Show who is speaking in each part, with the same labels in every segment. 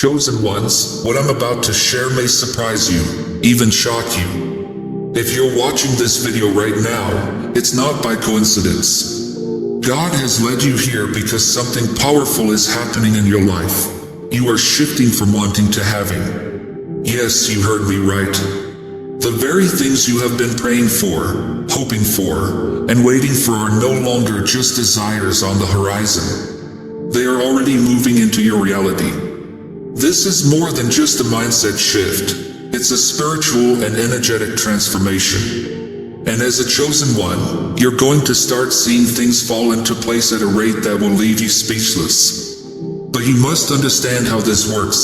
Speaker 1: Chosen ones, what I'm about to share may surprise you, even shock you. If you're watching this video right now, it's not by coincidence. God has led you here because something powerful is happening in your life. You are shifting from wanting to having. Yes, you heard me right. The very things you have been praying for, hoping for, and waiting for are no longer just desires on the horizon. They are already moving into your reality. This is more than just a mindset shift. It's a spiritual and energetic transformation. And as a chosen one, you're going to start seeing things fall into place at a rate that will leave you speechless. But you must understand how this works,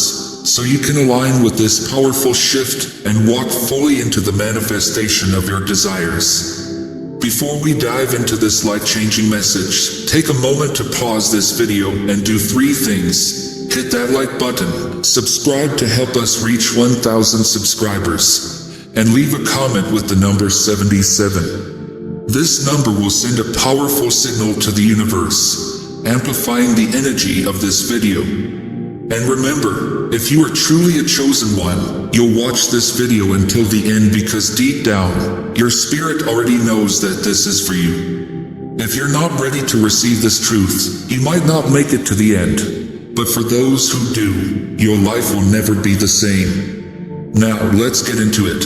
Speaker 1: so you can align with this powerful shift and walk fully into the manifestation of your desires. Before we dive into this life-changing message, take a moment to pause this video and do 3 things. Hit that like button, subscribe to help us reach 1,000 subscribers, and leave a comment with the number 77. This number will send a powerful signal to the universe, amplifying the energy of this video. And remember, if you are truly a chosen one, you'll watch this video until the end because deep down, your spirit already knows that this is for you. If you're not ready to receive this truth, you might not make it to the end. But for those who do, your life will never be the same. Now, let's get into it.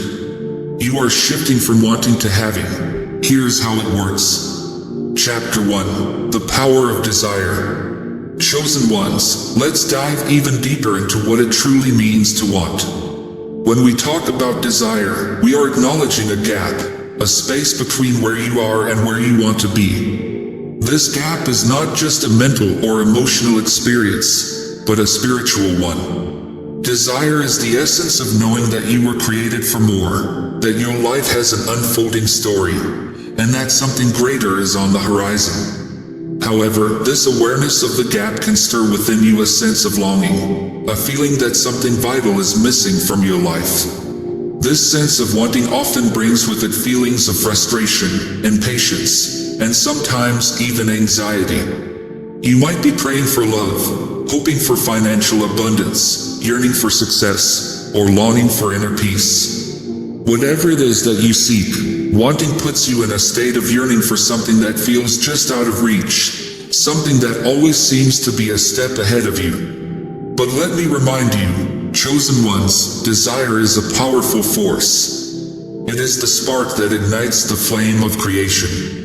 Speaker 1: You are shifting from wanting to having. Here's how it works. Chapter 1. The Power of Desire. Chosen ones, let's dive even deeper into what it truly means to want. When we talk about desire, we are acknowledging a gap, a space between where you are and where you want to be. This gap is not just a mental or emotional experience, but a spiritual one. Desire is the essence of knowing that you were created for more, that your life has an unfolding story, and that something greater is on the horizon. However, this awareness of the gap can stir within you a sense of longing, a feeling that something vital is missing from your life. This sense of wanting often brings with it feelings of frustration, impatience, and sometimes even anxiety. You might be praying for love, hoping for financial abundance, yearning for success, or longing for inner peace. Whatever it is that you seek, wanting puts you in a state of yearning for something that feels just out of reach, something that always seems to be a step ahead of you. But let me remind you, chosen ones, desire is a powerful force. It is the spark that ignites the flame of creation.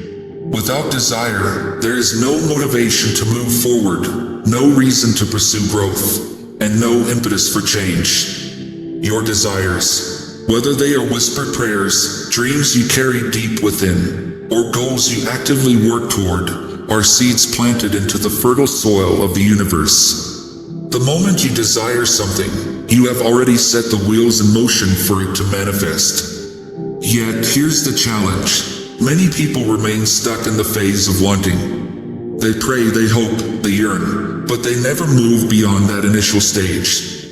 Speaker 1: Without desire, there is no motivation to move forward, no reason to pursue growth, and no impetus for change. Your desires, whether they are whispered prayers, dreams you carry deep within, or goals you actively work toward, are seeds planted into the fertile soil of the universe. The moment you desire something, you have already set the wheels in motion for it to manifest. Yet, here's the challenge. Many people remain stuck in the phase of wanting. They pray, they hope, they yearn, but they never move beyond that initial stage.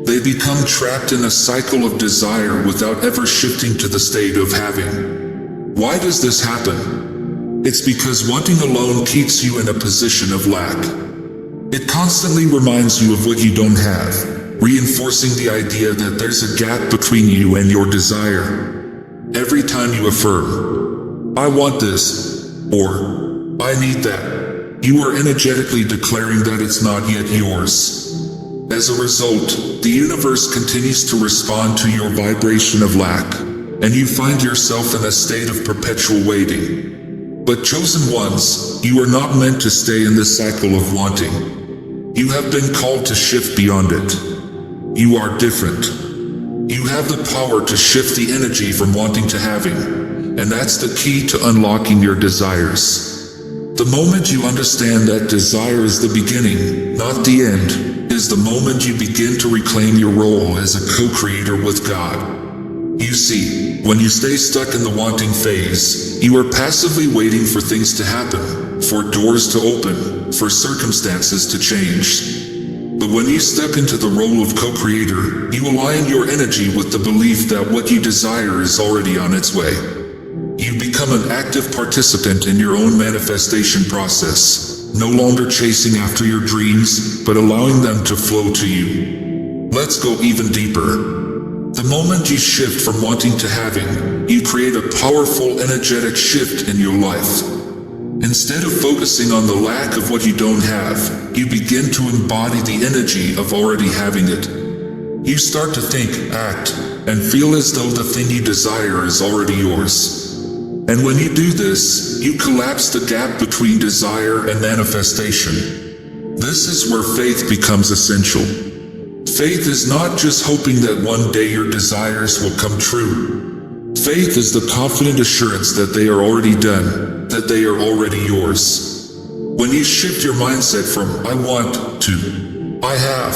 Speaker 1: They become trapped in a cycle of desire without ever shifting to the state of having. Why does this happen? It's because wanting alone keeps you in a position of lack. It constantly reminds you of what you don't have, reinforcing the idea that there's a gap between you and your desire. Every time you affirm, I want this, or I need that, you are energetically declaring that it's not yet yours. As a result, the universe continues to respond to your vibration of lack, and you find yourself in a state of perpetual waiting. But chosen ones, you are not meant to stay in this cycle of wanting. You have been called to shift beyond it. You are different. You have the power to shift the energy from wanting to having. And that's the key to unlocking your desires. The moment you understand that desire is the beginning, not the end, is the moment you begin to reclaim your role as a co-creator with God. You see, when you stay stuck in the wanting phase, you are passively waiting for things to happen, for doors to open, for circumstances to change. But when you step into the role of co-creator, you align your energy with the belief that what you desire is already on its way. You become an active participant in your own manifestation process, no longer chasing after your dreams, but allowing them to flow to you. Let's go even deeper. The moment you shift from wanting to having, you create a powerful, energetic shift in your life. Instead of focusing on the lack of what you don't have, you begin to embody the energy of already having it. You start to think, act, and feel as though the thing you desire is already yours. And when you do this, you collapse the gap between desire and manifestation. This is where faith becomes essential. Faith is not just hoping that one day your desires will come true. Faith is the confident assurance that they are already done, that they are already yours. When you shift your mindset from, I want to, I have,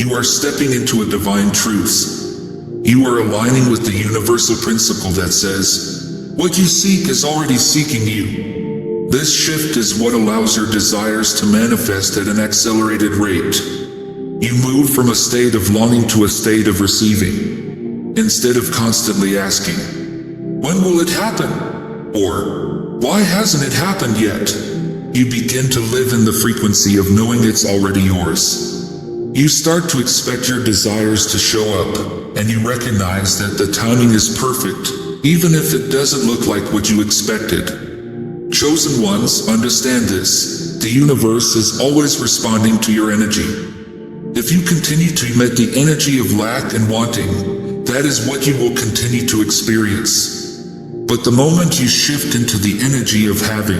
Speaker 1: you are stepping into a divine truth. You are aligning with the universal principle that says, what you seek is already seeking you. This shift is what allows your desires to manifest at an accelerated rate. You move from a state of longing to a state of receiving. Instead of constantly asking, when will it happen? Or, why hasn't it happened yet? You begin to live in the frequency of knowing it's already yours. You start to expect your desires to show up, and you recognize that the timing is perfect, even if it doesn't look like what you expected. Chosen ones, understand this. The universe is always responding to your energy. If you continue to emit the energy of lack and wanting, that is what you will continue to experience. But the moment you shift into the energy of having,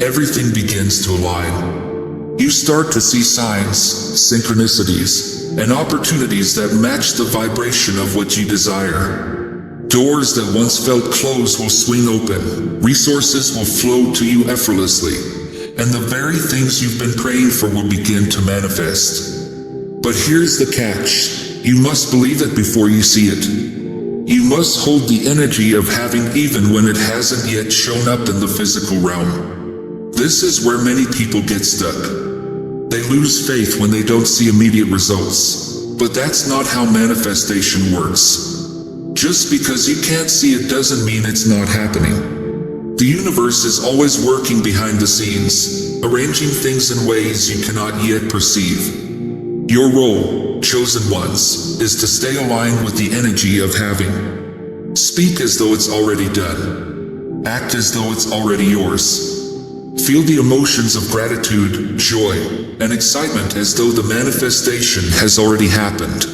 Speaker 1: everything begins to align. You start to see signs, synchronicities, and opportunities that match the vibration of what you desire. Doors that once felt closed will swing open, resources will flow to you effortlessly, and the very things you've been praying for will begin to manifest. But here's the catch. You must believe it before you see it. You must hold the energy of having even when it hasn't yet shown up in the physical realm. This is where many people get stuck. They lose faith when they don't see immediate results. But that's not how manifestation works. Just because you can't see it doesn't mean it's not happening. The universe is always working behind the scenes, arranging things in ways you cannot yet perceive. Your role, chosen ones, is to stay aligned with the energy of having. Speak as though it's already done. Act as though it's already yours. Feel the emotions of gratitude, joy, and excitement as though the manifestation has already happened.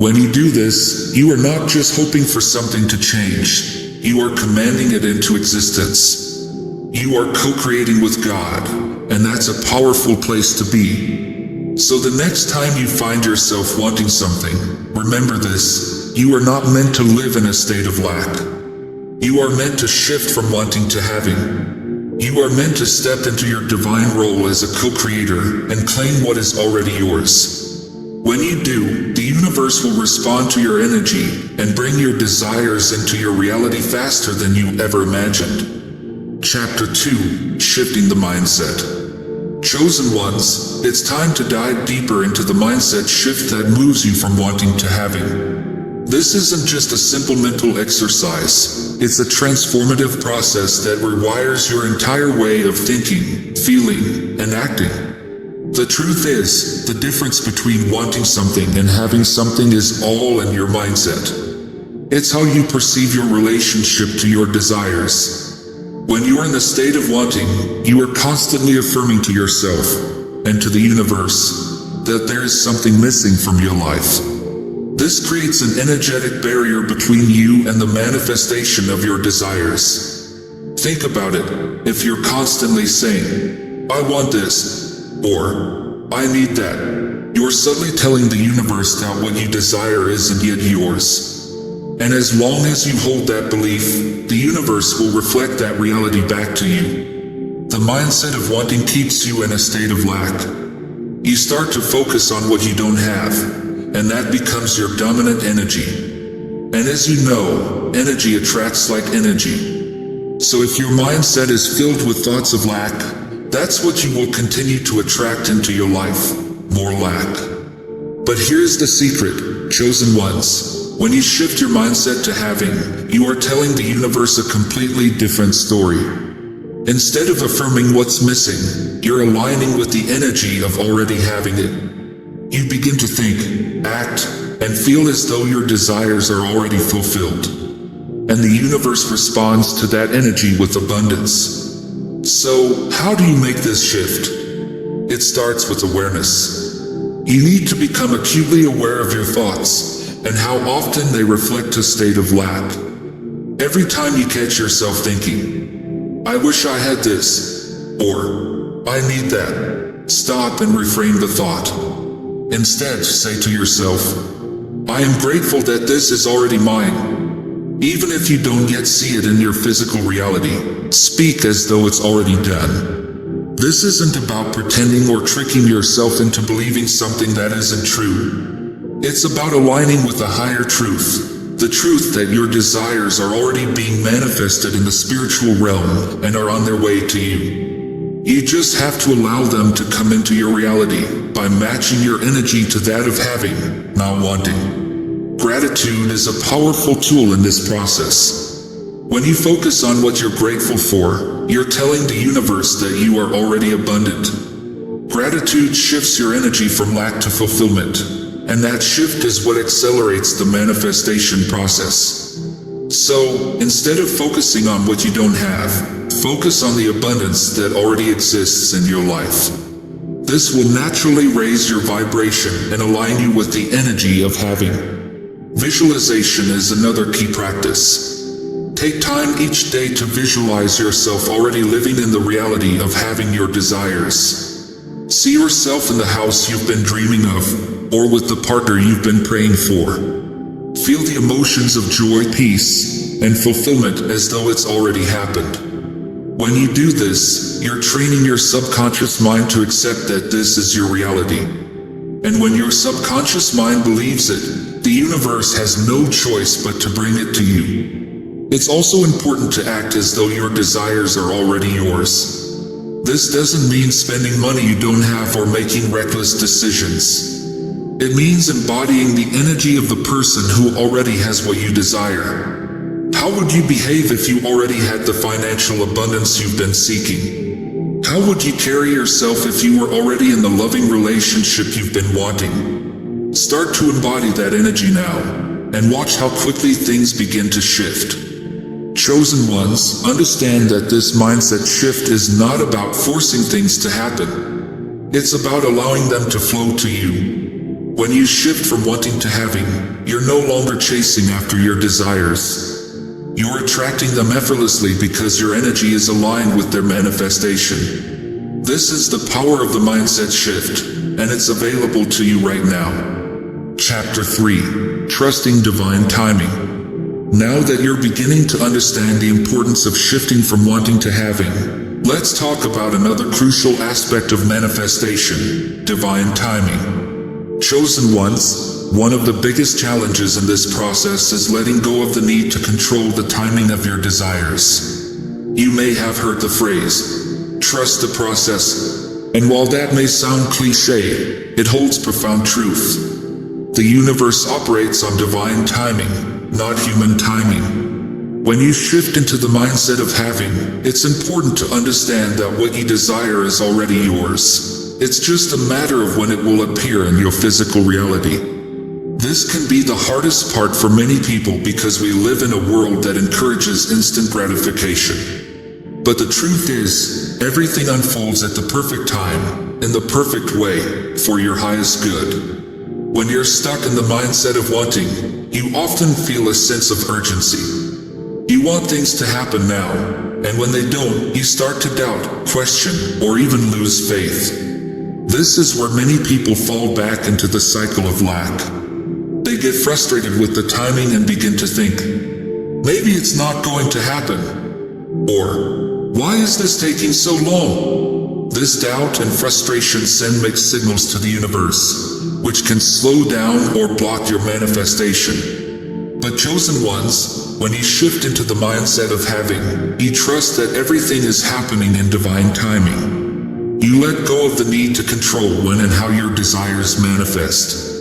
Speaker 1: When you do this, you are not just hoping for something to change. You are commanding it into existence. You are co-creating with God, and that's a powerful place to be. So the next time you find yourself wanting something, remember this: you are not meant to live in a state of lack. You are meant to shift from wanting to having. You are meant to step into your divine role as a co-creator and claim what is already yours. When you do, the universe will respond to your energy and bring your desires into your reality faster than you ever imagined. Chapter 2: Shifting the Mindset. Chosen ones, it's time to dive deeper into the mindset shift that moves you from wanting to having. This isn't just a simple mental exercise, it's a transformative process that rewires your entire way of thinking, feeling, and acting. The truth is, the difference between wanting something and having something is all in your mindset. It's how you perceive your relationship to your desires. When you are in the state of wanting, you are constantly affirming to yourself and to the universe that there is something missing from your life. This creates an energetic barrier between you and the manifestation of your desires. Think about it. If you're constantly saying, I want this, or I need that, you're subtly telling the universe that what you desire isn't yet yours. And as long as you hold that belief, the universe will reflect that reality back to you. The mindset of wanting keeps you in a state of lack. You start to focus on what you don't have, and that becomes your dominant energy. And as you know, energy attracts like energy. So if your mindset is filled with thoughts of lack, that's what you will continue to attract into your life, more lack. But here's the secret, chosen ones. When you shift your mindset to having, you are telling the universe a completely different story. Instead of affirming what's missing, you're aligning with the energy of already having it. You begin to think, act, and feel as though your desires are already fulfilled. And the universe responds to that energy with abundance. So, how do you make this shift? It starts with awareness. You need to become acutely aware of your thoughts and how often they reflect a state of lack. Every time you catch yourself thinking, I wish I had this, or I need that, stop and reframe the thought. Instead, say to yourself, I am grateful that this is already mine. Even if you don't yet see it in your physical reality, speak as though it's already done. This isn't about pretending or tricking yourself into believing something that isn't true. It's about aligning with a higher truth, the truth that your desires are already being manifested in the spiritual realm and are on their way to you. You just have to allow them to come into your reality by matching your energy to that of having, not wanting. Gratitude is a powerful tool in this process. When you focus on what you're grateful for, you're telling the universe that you are already abundant. Gratitude shifts your energy from lack to fulfillment, and that shift is what accelerates the manifestation process. So, instead of focusing on what you don't have, focus on the abundance that already exists in your life. This will naturally raise your vibration and align you with the energy of having. Visualization is another key practice. Take time each day to visualize yourself already living in the reality of having your desires. See yourself in the house you've been dreaming of, or with the partner you've been praying for. Feel the emotions of joy, peace, and fulfillment as though it's already happened. When you do this, you're training your subconscious mind to accept that this is your reality. And when your subconscious mind believes it, the universe has no choice but to bring it to you. It's also important to act as though your desires are already yours. This doesn't mean spending money you don't have or making reckless decisions. It means embodying the energy of the person who already has what you desire. How would you behave if you already had the financial abundance you've been seeking? How would you carry yourself if you were already in the loving relationship you've been wanting? Start to embody that energy now, and watch how quickly things begin to shift. Chosen ones, understand that this mindset shift is not about forcing things to happen. It's about allowing them to flow to you. When you shift from wanting to having, you're no longer chasing after your desires. You're attracting them effortlessly because your energy is aligned with their manifestation. This is the power of the mindset shift, and it's available to you right now. Chapter 3: Trusting Divine Timing. Now that you're beginning to understand the importance of shifting from wanting to having, let's talk about another crucial aspect of manifestation: divine timing. Chosen ones, one of the biggest challenges in this process is letting go of the need to control the timing of your desires. You may have heard the phrase, trust the process, and while that may sound cliché, it holds profound truth. The universe operates on divine timing, not human timing. When you shift into the mindset of having, it's important to understand that what you desire is already yours. It's just a matter of when it will appear in your physical reality. This can be the hardest part for many people because we live in a world that encourages instant gratification. But the truth is, everything unfolds at the perfect time, in the perfect way, for your highest good. When you're stuck in the mindset of wanting, you often feel a sense of urgency. You want things to happen now, and when they don't, you start to doubt, question, or even lose faith. This is where many people fall back into the cycle of lack. They get frustrated with the timing and begin to think, maybe it's not going to happen. Or, why is this taking so long? This doubt and frustration send mixed signals to the universe, which can slow down or block your manifestation. But chosen ones, when you shift into the mindset of having, you trust that everything is happening in divine timing. You let go of the need to control when and how your desires manifest.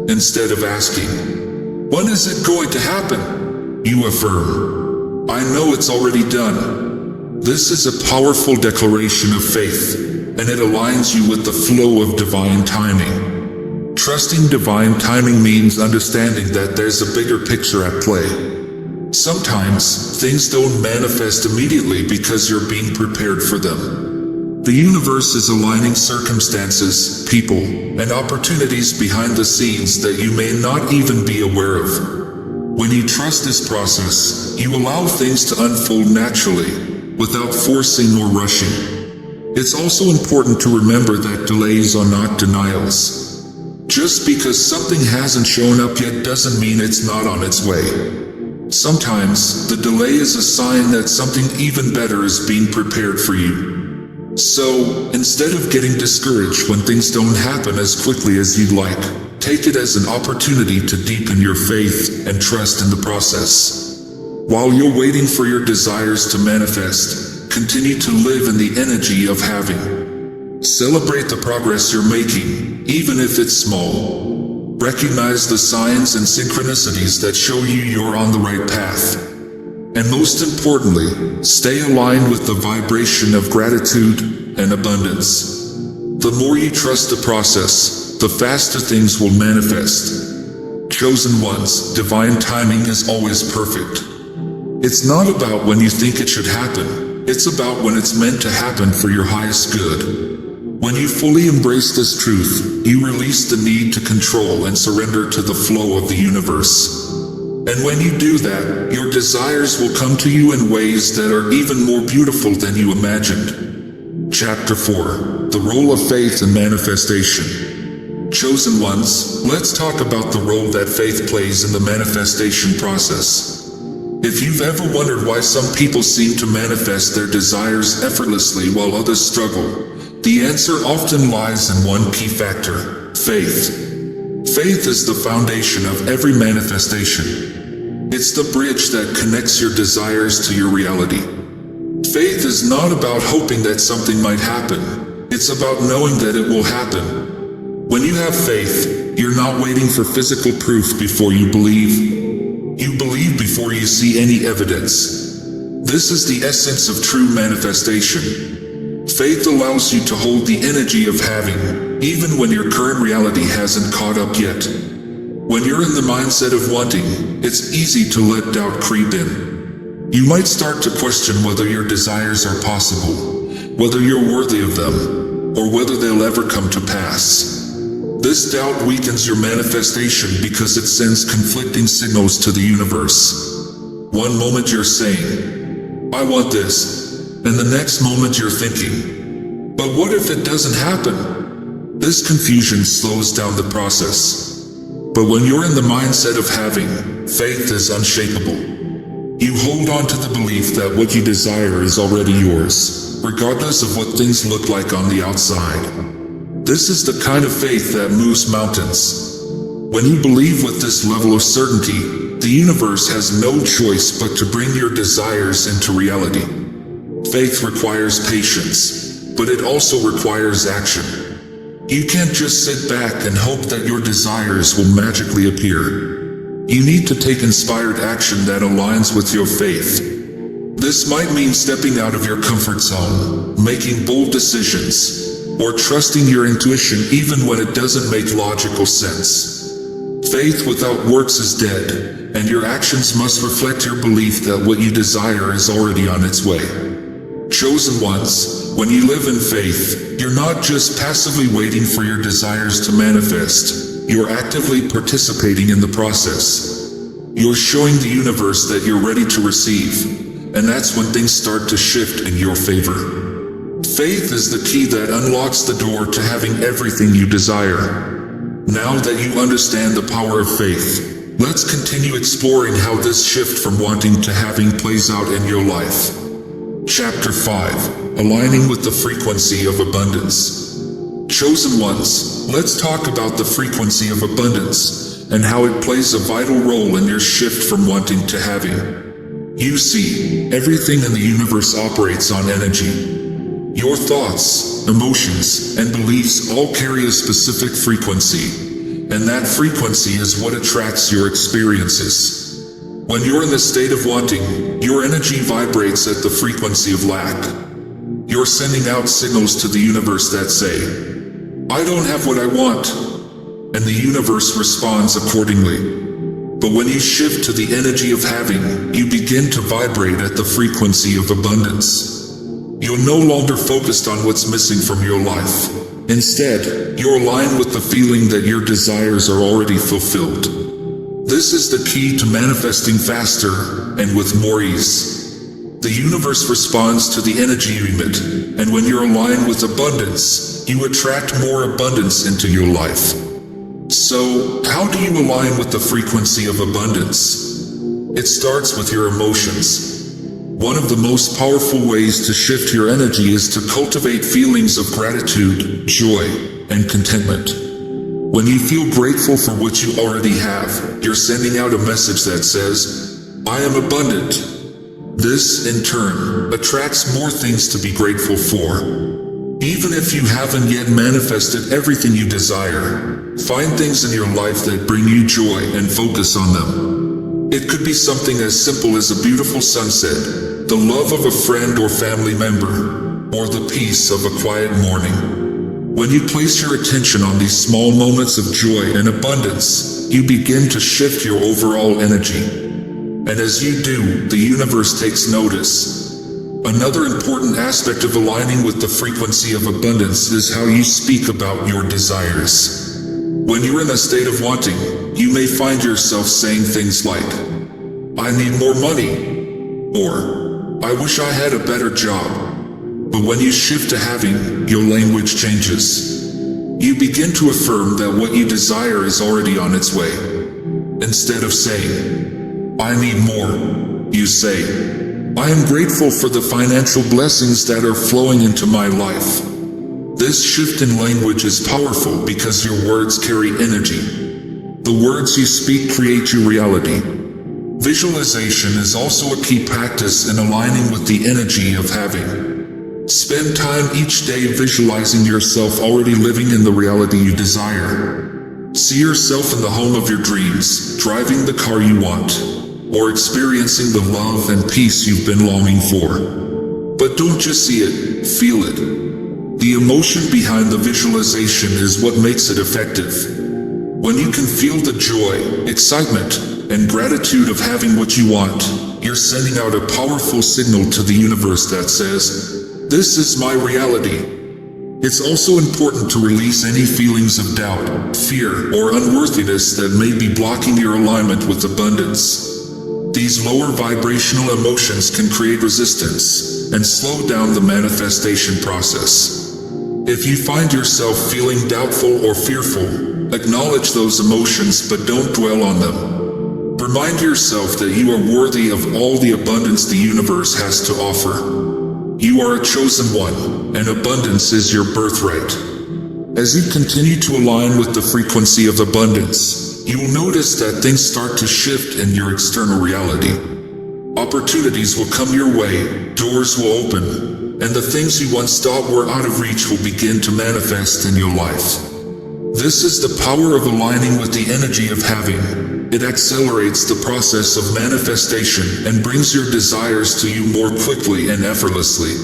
Speaker 1: Instead of asking, when is it going to happen? You affirm, I know it's already done. This is a powerful declaration of faith, and it aligns you with the flow of divine timing. trusting divine timing means understanding that there's a bigger picture at play. Sometimes, things don't manifest immediately because you're being prepared for them. The universe is aligning circumstances, people, and opportunities behind the scenes that you may not even be aware of. When you trust this process, you allow things to unfold naturally, without forcing or rushing. It's also important to remember that delays are not denials. Just because something hasn't shown up yet doesn't mean it's not on its way. Sometimes, the delay is a sign that something even better is being prepared for you. So, instead of getting discouraged when things don't happen as quickly as you'd like, take it as an opportunity to deepen your faith and trust in the process. While you're waiting for your desires to manifest, continue to live in the energy of having. Celebrate the progress you're making, even if it's small. Recognize the signs and synchronicities that show you you're on the right path. And most importantly, stay aligned with the vibration of gratitude and abundance. The more you trust the process, the faster things will manifest. Chosen ones, divine timing is always perfect. It's not about when you think it should happen, it's about when it's meant to happen for your highest good. When you fully embrace this truth, you release the need to control and surrender to the flow of the universe. And when you do that, your desires will come to you in ways that are even more beautiful than you imagined. Chapter 4. The Role of Faith and Manifestation. Chosen ones, let's talk about the role that faith plays in the manifestation process. If you've ever wondered why some people seem to manifest their desires effortlessly while others struggle, the answer often lies in one key factor: faith. Faith is the foundation of every manifestation. It's the bridge that connects your desires to your reality. Faith is not about hoping that something might happen. It's about knowing that it will happen. When you have faith, you're not waiting for physical proof before you believe. You believe before you see any evidence. This is the essence of true manifestation. Faith allows you to hold the energy of having, even when your current reality hasn't caught up yet. When you're in the mindset of wanting, it's easy to let doubt creep in. You might start to question whether your desires are possible, whether you're worthy of them, or whether they'll ever come to pass. This doubt weakens your manifestation because it sends conflicting signals to the universe. One moment you're saying, "I want this," and the next moment you're thinking, "But what if it doesn't happen?" This confusion slows down the process. But when you're in the mindset of having, faith is unshakable. You hold on to the belief that what you desire is already yours, regardless of what things look like on the outside. This is the kind of faith that moves mountains. When you believe with this level of certainty, the universe has no choice but to bring your desires into reality. Faith requires patience, but it also requires action. You can't just sit back and hope that your desires will magically appear. You need to take inspired action that aligns with your faith. This might mean stepping out of your comfort zone, making bold decisions, or trusting your intuition even when it doesn't make logical sense. Faith without works is dead, and your actions must reflect your belief that what you desire is already on its way. Chosen ones, when you live in faith, you're not just passively waiting for your desires to manifest, you're actively participating in the process. You're showing the universe that you're ready to receive, and that's when things start to shift in your favor. Faith is the key that unlocks the door to having everything you desire. Now that you understand the power of faith, let's continue exploring how this shift from wanting to having plays out in your life. Chapter 5. Aligning with the frequency of abundance. Chosen ones, let's talk about the frequency of abundance and how it plays a vital role in your shift from wanting to having. You see, everything in the universe operates on energy. Your thoughts, emotions, and beliefs all carry a specific frequency, and that frequency is what attracts your experiences. When you're in the state of wanting, your energy vibrates at the frequency of lack. You're sending out signals to the universe that say, "I don't have what I want." and the universe responds accordingly. But when you shift to the energy of having, you begin to vibrate at the frequency of abundance. You're no longer focused on what's missing from your life. Instead, you're aligned with the feeling that your desires are already fulfilled. This is the key to manifesting faster and with more ease. The universe responds to the energy you emit, and when you're aligned with abundance, you attract more abundance into your life. So, how do you align with the frequency of abundance? It starts with your emotions. One of the most powerful ways to shift your energy is to cultivate feelings of gratitude, joy, and contentment. When you feel grateful for what you already have, you're sending out a message that says, I am abundant. This, in turn, attracts more things to be grateful for. Even if you haven't yet manifested everything you desire, find things in your life that bring you joy and focus on them. It could be something as simple as a beautiful sunset, the love of a friend or family member, or the peace of a quiet morning. When you place your attention on these small moments of joy and abundance, you begin to shift your overall energy. And as you do, the universe takes notice. Another important aspect of aligning with the frequency of abundance is how you speak about your desires. When you're in a state of wanting, you may find yourself saying things like, I need more money, or I wish I had a better job. But when you shift to having, your language changes. You begin to affirm that what you desire is already on its way. Instead of saying, I need more, you say, I am grateful for the financial blessings that are flowing into my life. This shift in language is powerful because your words carry energy. The words you speak create your reality. Visualization is also a key practice in aligning with the energy of having. Spend time each day visualizing yourself already living in the reality you desire. See yourself in the home of your dreams, driving the car you want, or experiencing the love and peace you've been longing for. But don't just see it, feel it. The emotion behind the visualization is what makes it effective. When you can feel the joy, excitement, and gratitude of having what you want, you're sending out a powerful signal to the universe that says, this is my reality. It's also important to release any feelings of doubt, fear, or unworthiness that may be blocking your alignment with abundance. These lower vibrational emotions can create resistance and slow down the manifestation process. If you find yourself feeling doubtful or fearful, acknowledge those emotions but don't dwell on them. Remind yourself that you are worthy of all the abundance the universe has to offer. You are a chosen one, and abundance is your birthright. As you continue to align with the frequency of abundance, you will notice that things start to shift in your external reality. Opportunities will come your way, doors will open, and the things you once thought were out of reach will begin to manifest in your life. This is the power of aligning with the energy of having. It accelerates the process of manifestation and brings your desires to you more quickly and effortlessly.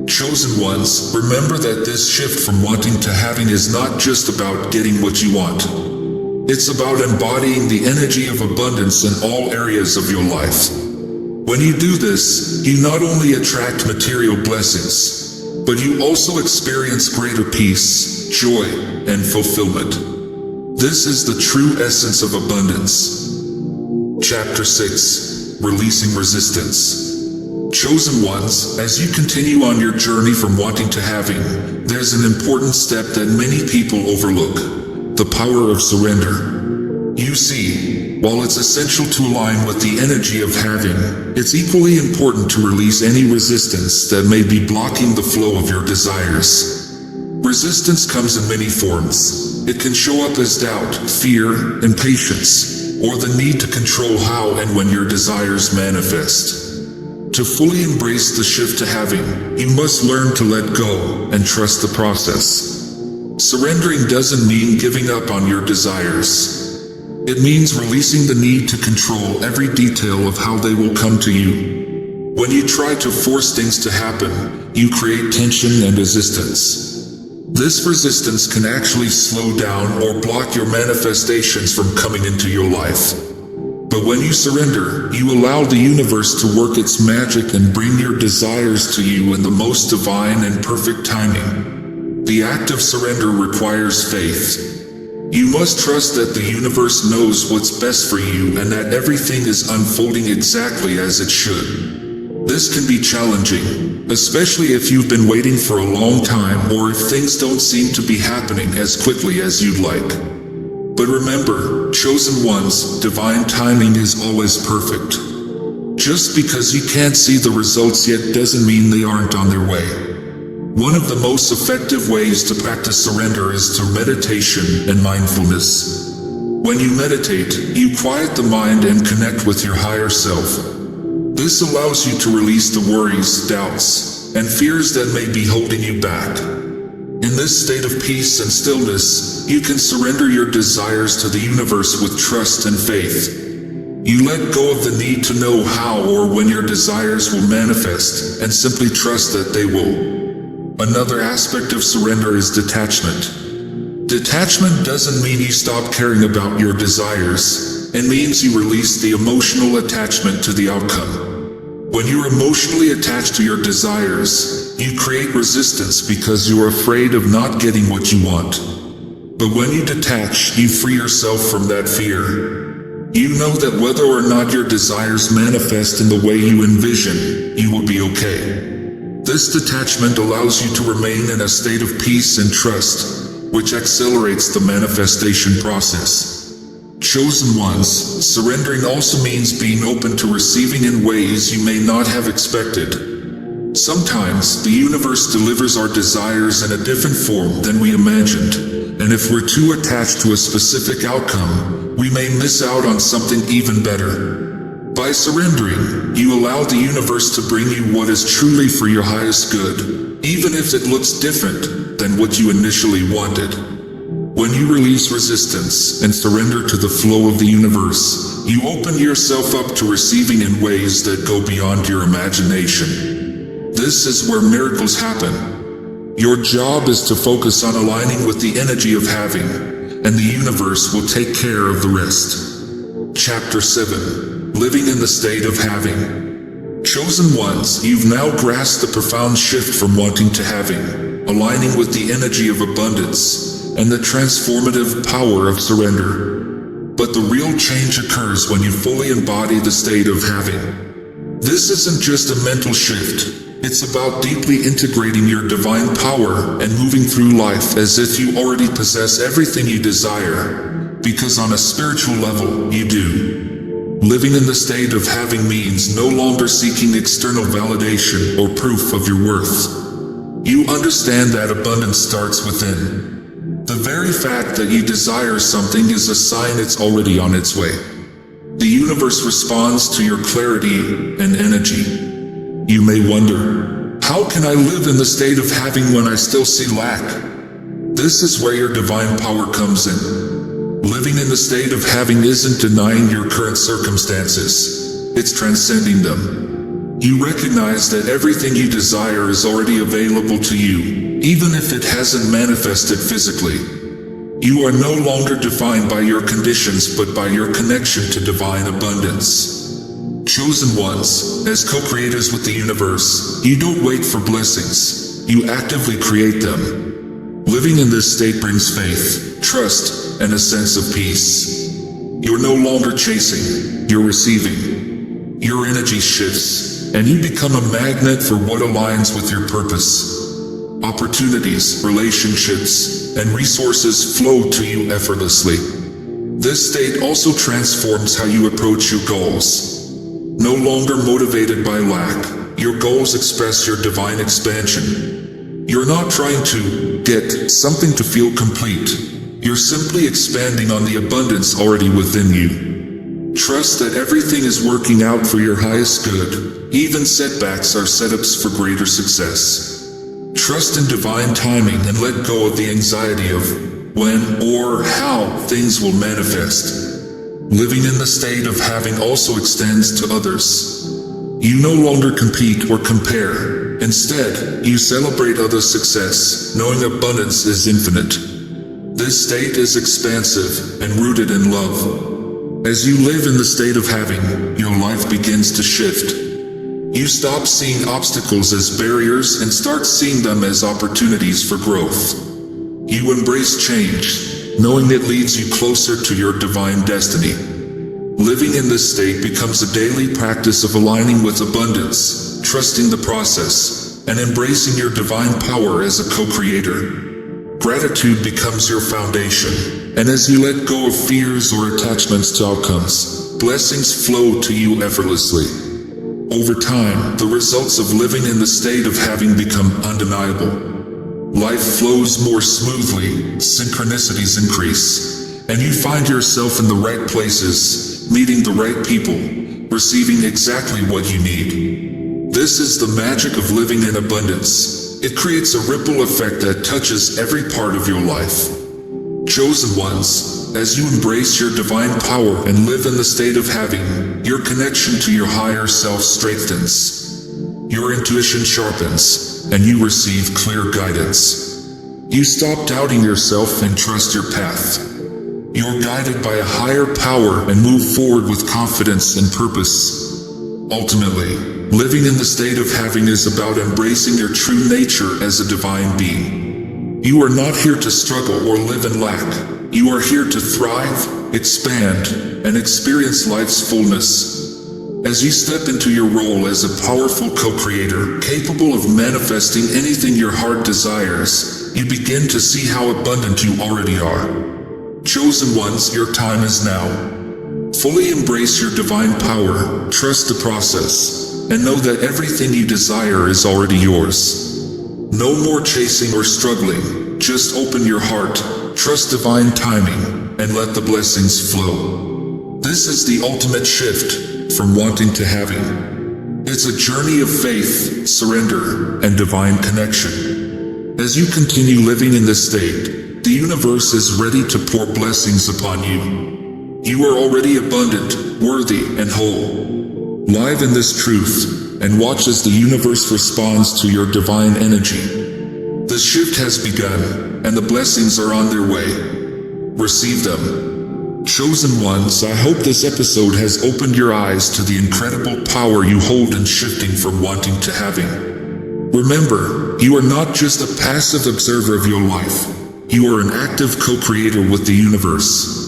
Speaker 1: Chosen ones, remember that this shift from wanting to having is not just about getting what you want. It's about embodying the energy of abundance in all areas of your life. When you do this, you not only attract material blessings, but you also experience greater peace, joy, and fulfillment. This is the true essence of abundance. Chapter 6. Releasing Resistance. Chosen ones, as you continue on your journey from wanting to having, there's an important step that many people overlook. The power of surrender. You see, while it's essential to align with the energy of having, it's equally important to release any resistance that may be blocking the flow of your desires. Resistance comes in many forms. It can show up as doubt, fear, impatience, or the need to control how and when your desires manifest. To fully embrace the shift to having, you must learn to let go and trust the process. Surrendering doesn't mean giving up on your desires. It means releasing the need to control every detail of how they will come to you. When you try to force things to happen, you create tension and resistance. This resistance can actually slow down or block your manifestations from coming into your life. But when you surrender, you allow the universe to work its magic and bring your desires to you in the most divine and perfect timing. The act of surrender requires faith. You must trust that the universe knows what's best for you and that everything is unfolding exactly as it should. This can be challenging, especially if you've been waiting for a long time or if things don't seem to be happening as quickly as you'd like. But remember, chosen ones, divine timing is always perfect. Just because you can't see the results yet doesn't mean they aren't on their way. One of the most effective ways to practice surrender is through meditation and mindfulness. When you meditate, you quiet the mind and connect with your higher self. This allows you to release the worries, doubts, and fears that may be holding you back. In this state of peace and stillness, you can surrender your desires to the universe with trust and faith. You let go of the need to know how or when your desires will manifest, and simply trust that they will. Another aspect of surrender is detachment. Detachment doesn't mean you stop caring about your desires. It means you release the emotional attachment to the outcome. When you're emotionally attached to your desires, you create resistance because you're afraid of not getting what you want. But when you detach, you free yourself from that fear. You know that whether or not your desires manifest in the way you envision, you will be okay. This detachment allows you to remain in a state of peace and trust, which accelerates the manifestation process. Chosen ones, surrendering also means being open to receiving in ways you may not have expected. Sometimes, the universe delivers our desires in a different form than we imagined, and if we're too attached to a specific outcome, we may miss out on something even better. By surrendering, you allow the universe to bring you what is truly for your highest good, even if it looks different than what you initially wanted. When you release resistance and surrender to the flow of the universe, you open yourself up to receiving in ways that go beyond your imagination. This is where miracles happen. Your job is to focus on aligning with the energy of having, and the universe will take care of the rest. Chapter 7. Living in the state of having. Chosen ones, you've now grasped the profound shift from wanting to having, aligning with the energy of abundance, and the transformative power of surrender. But the real change occurs when you fully embody the state of having. This isn't just a mental shift. It's about deeply integrating your divine power and moving through life as if you already possess everything you desire, because on a spiritual level, you do. Living in the state of having means no longer seeking external validation or proof of your worth. You understand that abundance starts within. The very fact that you desire something is a sign it's already on its way. The universe responds to your clarity and energy. You may wonder, how can I live in the state of having when I still see lack? This is where your divine power comes in. Living in the state of having isn't denying your current circumstances, it's transcending them. You recognize that everything you desire is already available to you, even if it hasn't manifested physically. You are no longer defined by your conditions but by your connection to divine abundance. Chosen ones, as co-creators with the universe, you don't wait for blessings, you actively create them. Living in this state brings faith, trust, and a sense of peace. You're no longer chasing, you're receiving. Your energy shifts, and you become a magnet for what aligns with your purpose. Opportunities, relationships, and resources flow to you effortlessly. This state also transforms how you approach your goals. No longer motivated by lack, your goals express your divine expansion. You're not trying to get something to feel complete. You're simply expanding on the abundance already within you. Trust that everything is working out for your highest good. Even setbacks are setups for greater success. Trust in divine timing and let go of the anxiety of when or how things will manifest. Living in the state of having also extends to others. You no longer compete or compare. Instead, you celebrate others' success, knowing abundance is infinite. This state is expansive and rooted in love. As you live in the state of having, your life begins to shift. You stop seeing obstacles as barriers and start seeing them as opportunities for growth. You embrace change, knowing it leads you closer to your divine destiny. Living in this state becomes a daily practice of aligning with abundance, trusting the process, and embracing your divine power as a co-creator. Gratitude becomes your foundation, and as you let go of fears or attachments to outcomes, blessings flow to you effortlessly. Over time, the results of living in the state of having become undeniable. Life flows more smoothly, synchronicities increase, and you find yourself in the right places, meeting the right people, receiving exactly what you need. This is the magic of living in abundance. It creates a ripple effect that touches every part of your life. Chosen ones, as you embrace your divine power and live in the state of having, your connection to your higher self strengthens. Your intuition sharpens, and you receive clear guidance. You stop doubting yourself and trust your path. You're guided by a higher power and move forward with confidence and purpose. Ultimately, living in the state of having is about embracing your true nature as a divine being. You are not here to struggle or live in lack. You are here to thrive, expand, and experience life's fullness. As you step into your role as a powerful co-creator, capable of manifesting anything your heart desires, you begin to see how abundant you already are. Chosen ones, your time is now. Fully embrace your divine power, trust the process, and know that everything you desire is already yours. No more chasing or struggling, just open your heart, trust divine timing, and let the blessings flow. This is the ultimate shift from wanting to having. It's a journey of faith, surrender, and divine connection. As you continue living in this state, the universe is ready to pour blessings upon you. You are already abundant, worthy, and whole. Live in this truth, and watch as the universe responds to your divine energy. The shift has begun, and the blessings are on their way. Receive them. Chosen ones, I hope this episode has opened your eyes to the incredible power you hold in shifting from wanting to having. Remember, you are not just a passive observer of your life. You are an active co-creator with the universe.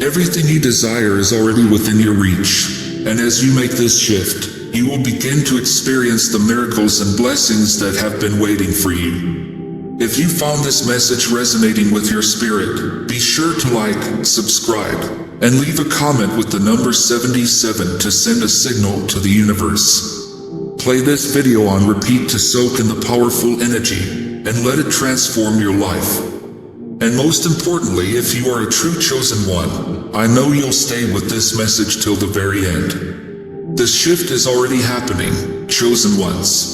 Speaker 1: Everything you desire is already within your reach, and as you make this shift, you will begin to experience the miracles and blessings that have been waiting for you. If you found this message resonating with your spirit, be sure to like, subscribe, and leave a comment with the number 77 to send a signal to the universe. Play this video on repeat to soak in the powerful energy, and let it transform your life. And most importantly, if you are a true chosen one, I know you'll stay with this message till the very end. The shift is already happening, chosen ones.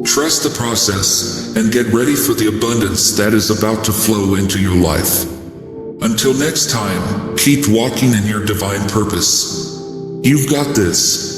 Speaker 1: Trust the process, and get ready for the abundance that is about to flow into your life. Until next time, keep walking in your divine purpose. You've got this.